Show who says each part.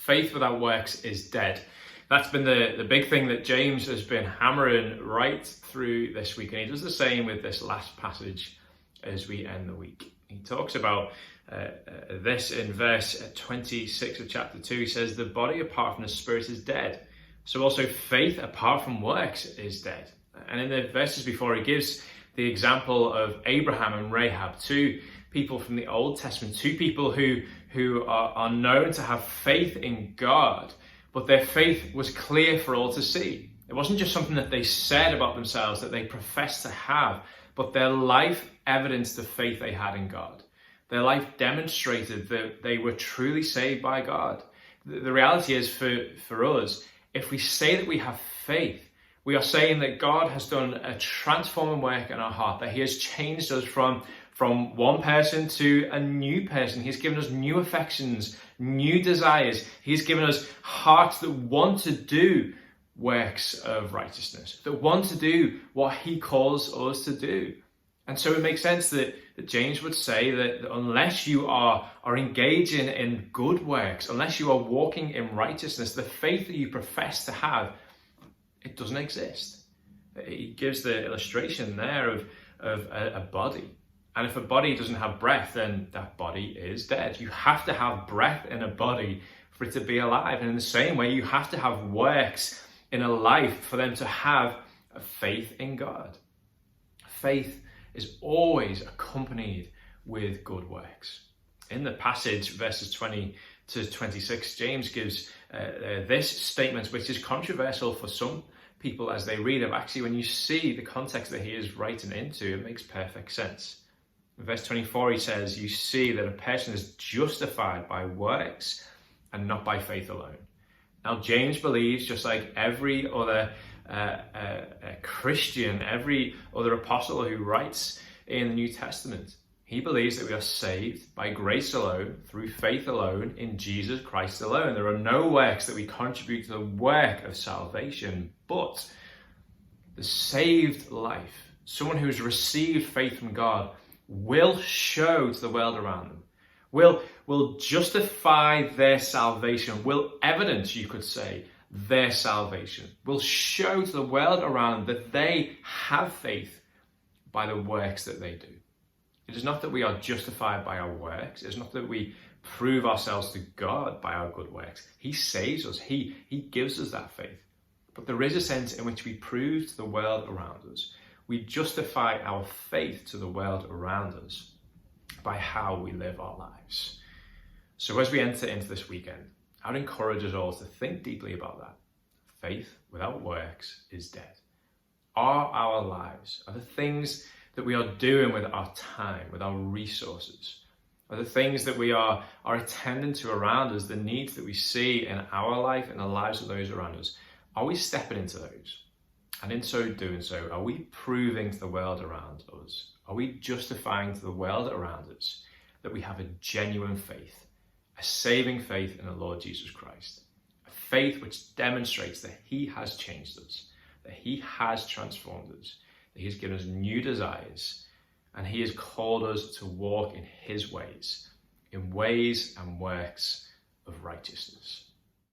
Speaker 1: Faith without works is dead. That's been the big thing that James has been hammering right through this week. And he does the same with this last passage as we end the week. He talks about this in verse 26 of chapter 2. He says, the body apart from the spirit is dead. So also faith apart from works is dead. And in the verses before, he gives the example of Abraham and Rahab, two people from the Old Testament, two people who are known to have faith in God, but their faith was clear for all to see. It wasn't just something that they said about themselves that they professed to have, but their life evidenced the faith they had in God. Their life demonstrated that they were truly saved by God. The reality is for us, if we say that we have faith, we are saying that God has done a transforming work in our heart, that he has changed us from one person to a new person. He's given us new affections, new desires. He's given us hearts that want to do works of righteousness, that want to do what he calls us to do. And so it makes sense that James would say that unless you are engaging in good works, unless you are walking in righteousness, the faith that you profess to have, it doesn't exist. He gives the illustration there of a body. And if a body doesn't have breath, then that body is dead. You have to have breath in a body for it to be alive. And in the same way, you have to have works in a life for them to have a faith in God. Faith is always accompanied with good works. In the passage, verses 20 to 26, James gives this statement, which is controversial for some people as they read it. Actually, when you see the context that he is writing into, it makes perfect sense. In verse 24, he says, you see that a person is justified by works and not by faith alone. Now, James believes, just like every other Christian, every other apostle who writes in the New Testament, he believes that we are saved by grace alone, through faith alone, in Jesus Christ alone. There are no works that we contribute to the work of salvation, but the saved life, someone who has received faith from God, will show to the world around them, will justify their salvation, will evidence, you could say, their salvation, will show to the world around that they have faith by the works that they do. It is not that we are justified by our works. It is not that we prove ourselves to God by our good works. He saves us. He gives us that faith. But there is a sense in which we prove to the world around us. We justify our faith to the world around us by how we live our lives. So as we enter into this weekend, I would encourage us all to think deeply about that. Faith without works is dead. Are our lives, are the things that we are doing with our time, with our resources, are the things that we are attending to around us, the needs that we see in our life and the lives of those around us, are we stepping into those? And in so doing so, are we proving to the world around us? Are we justifying to the world around us that we have a genuine faith, a saving faith in the Lord Jesus Christ? A faith which demonstrates that he has changed us, that he has transformed us, that he has given us new desires, and he has called us to walk in his ways, in ways and works of righteousness.